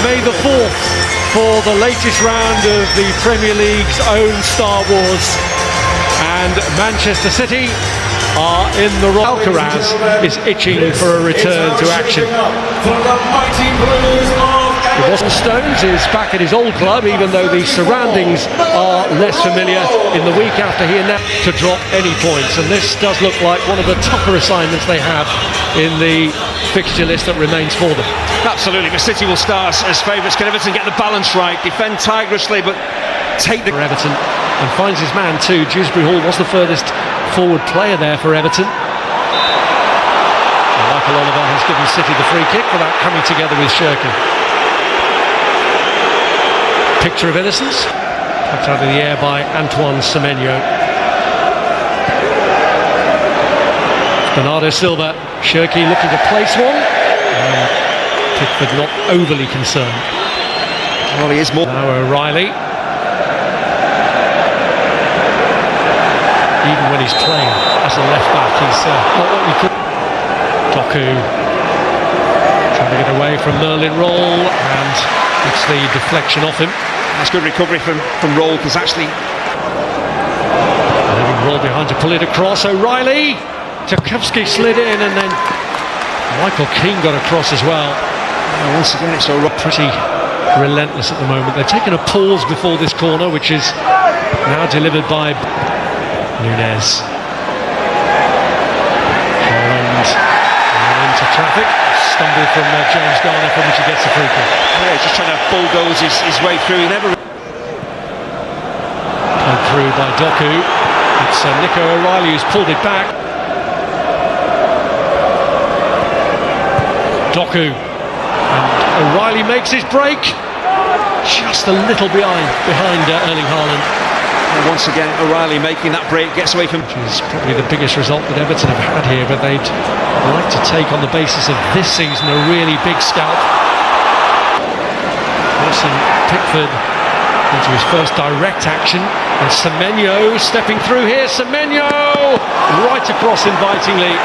May the 4th for the latest round of the Premier League's own Star Wars. And Manchester City are in the role. Alcaraz is itching for a return to action. The Boston Stones is back at his old club, even though the surroundings are less familiar. In the week after he announced to drop any points, and this does look like one of the tougher assignments they have in the fixture list that remains for them. Absolutely, but City will start as favourites. Can Everton get the balance right, defend tigerishly, but take the... For Everton, and finds his man too. Dewsbury Hall was the furthest forward player there for Everton. And Michael Oliver has given City the free kick for that coming together with Shirky. Picture of innocence, plucked out of the air by Antoine Semenyo. Bernardo Silva, Shirky looking to place one. Pickford not overly concerned. Well, he is more. Now O'Reilly. Even when he's playing as a left back, he's not what we could. Doku trying to get away from Merlin Roll, and it's the deflection off him. That's good recovery from Roll, because actually leaving Roll behind to pull it across. O'Reilly, Tarkowski slid in, and then Michael Keane got across as well. Once again, it's all pretty relentless at the moment. They've taken a pause before this corner, which is now delivered by Nunez. Holland into traffic. Stumble from James Garner, from which he gets a free kick. Yeah, he's just trying to bulldoze his way through. He never... Played through by Doku. It's Nico O'Reilly who's pulled it back. Doku. And O'Reilly makes his break. Just a little behind Erling Haaland. And once again, O'Reilly making that break, gets away from... Which is probably the biggest result that Everton have had here, but they'd like to take, on the basis of this season, a really big scalp. Forcing Pickford into his first direct action, and Semenyo stepping through here. Semenyo right across invitingly.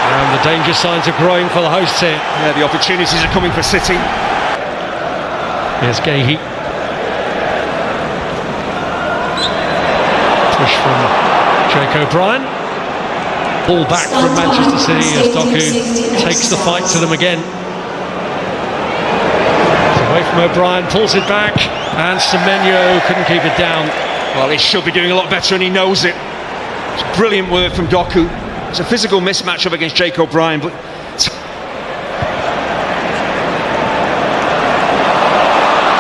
And the danger signs are growing for the hosts here. Yeah, the opportunities are coming for City. Here's Gahey. Push from Jake O'Brien. Ball back from Manchester City as Doku takes the fight to them again. Away from O'Brien, pulls it back, and Semenyo couldn't keep it down. Well, he should be doing a lot better, and he knows it. It's brilliant work from Doku. It's a physical mismatch up against Jake O'Brien, but...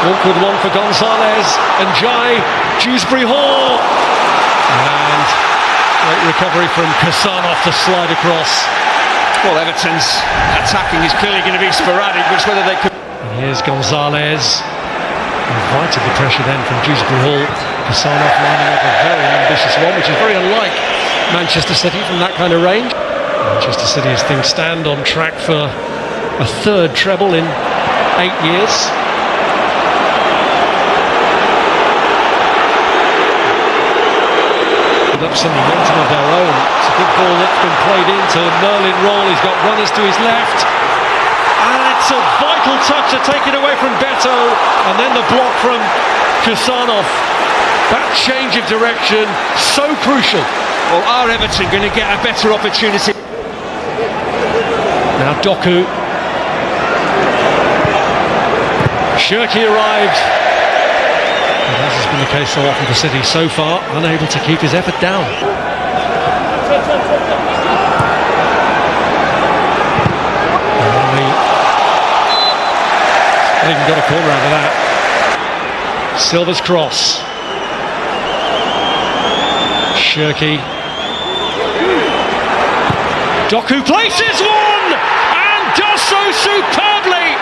Awkward one for Gonzalez, and Dewsbury Hall. And great recovery from Kassanov to slide across. Well, Everton's attacking is clearly going to be sporadic, but it's whether they could... And here's Gonzalez. Invited the pressure then from Dewsbury Hall. Kassanov lining up a very ambitious one, which is very unlike Manchester City from that kind of range. Manchester City, as things stand, on track for a third treble in 8 years. Up some momentum of their own. It's a good ball that's been played into Merlin Roll. He's got runners to his left, and it's a vital touch to take it away from Beto, and then the block from Kassanov. That change of direction, so crucial. Well, are Everton going to get a better opportunity? Now Doku. Shirky arrived. And as has been the case so often for City so far, unable to keep his effort down. They even got a corner out of that. Silva's cross. Shirky. Doku places one, and does so superbly.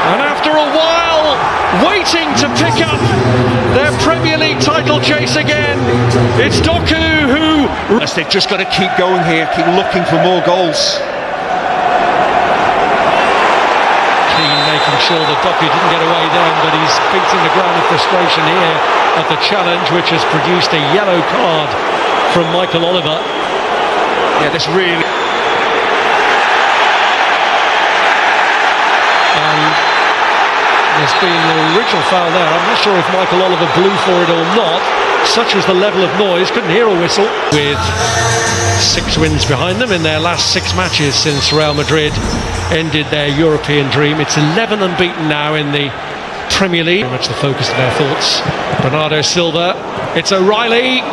And after a while, waiting to pick up their Premier League title chase again, it's Doku who... They've just got to keep going here, keep looking for more goals. Keane making sure that Doku didn't get away then, but he's beating the ground in frustration here at the challenge, which has produced a yellow card from Michael Oliver. Yeah, this really... There's been the original foul there. I'm not sure if Michael Oliver blew for it or not. Such was the level of noise, couldn't hear a whistle. With 6 wins behind them in their last 6 matches since Real Madrid ended their European dream. It's 11 unbeaten now in the Premier League. Very much the focus of their thoughts. Bernardo Silva, it's O'Reilly.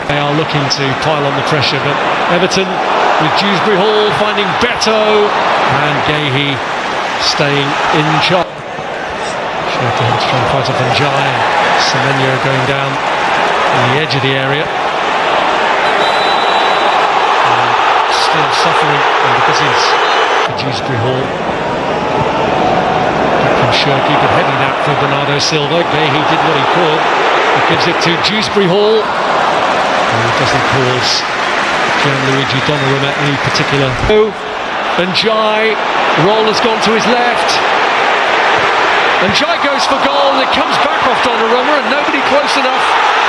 They are looking to pile on the pressure, but Everton with Dewsbury Hall finding Beto and Gahey staying in charge. Shanahan to try and fight off Njai, and Semenyo going down on the edge of the area. And still suffering because he's for Dewsbury Hall. Back from Shirky, but heading out for Bernardo Silva. Gahey did what he could. He gives it to Dewsbury Hall. And it doesn't cause Gianluigi Donnarumma any particular. And Njai, Roll has gone to his left. And Njai goes for goal, and it comes back off Donnarumma, and nobody close enough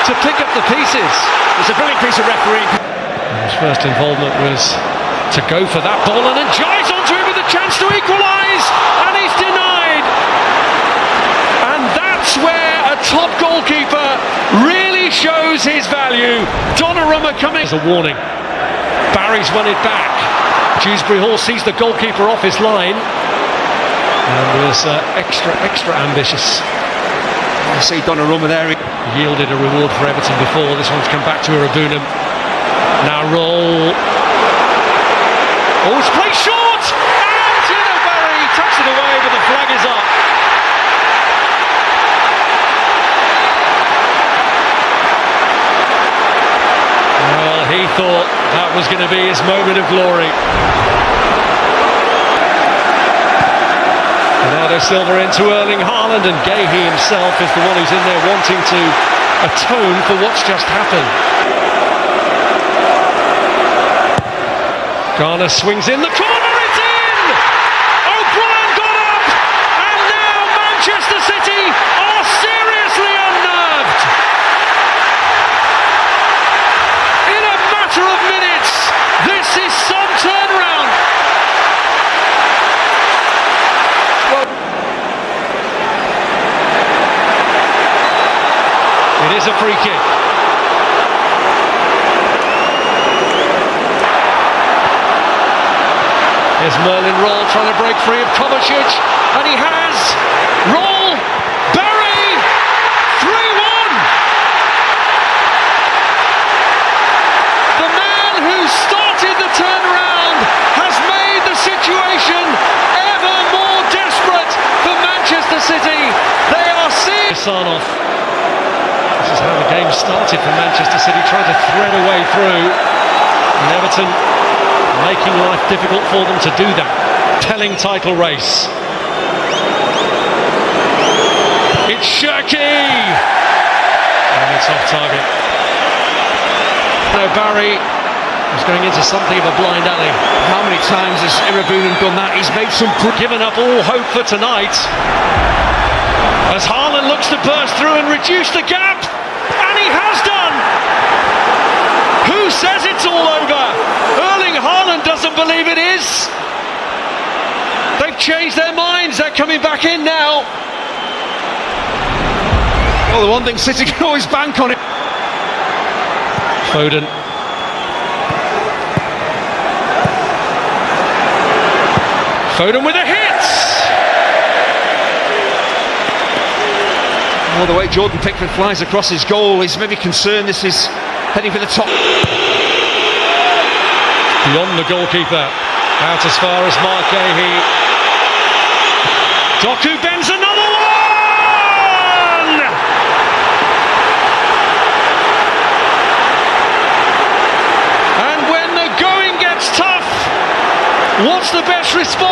to pick up the pieces. It's a brilliant piece of refereeing. His first involvement was to go for that ball, and Njai's onto him with a chance to equalise, and he's denied. And that's where a top goalkeeper really shows his value. Donnarumma coming as a warning. Barry's won it back. Dewsbury Hall sees the goalkeeper off his line and was extra ambitious. You see Donnarumma there. He yielded a reward for Everton before. This one's come back to Irabunum. Now Roll. Oh, it's played short! And Barry tucks it away, but the flag is up. Well, he thought that was going to be his moment of glory. Bernardo Silva into Erling Haaland, and Gahey himself is the one who's in there wanting to atone for what's just happened. Garner swings in the corner, it's in! O'Brien got up, and now Manchester City are seriously unnerved. In a matter of minutes, this is some turnaround. It is a free kick. Here's Merlin Roll trying to break free of Kovacic, and he has. Roll, Barry, 3-1. The man who started the turnaround has made the situation ever more desperate for Manchester City. They are seeing Sarnoff. This is how the game started for Manchester City, trying to thread a way through, and Everton making life difficult for them to do that. Telling title race. It's Shirky! And it's off target. No, Barry was going into something of a blind alley. How many times has Irabunum done that? He's made some... Given up all hope for tonight. As Haaland looks to burst through and reduce the gap. And he has done! Who says it's all over? Erling Haaland doesn't believe it is. They've changed their minds. They're coming back in now. Well, the one thing City can always bank on it. Foden. Foden with a hit. Well, the way Jordan Pickford flies across his goal, he's maybe concerned this is heading for the top. Beyond the goalkeeper, out as far as Mark Gahey. Doku bends another one! And when the going gets tough, what's the best response?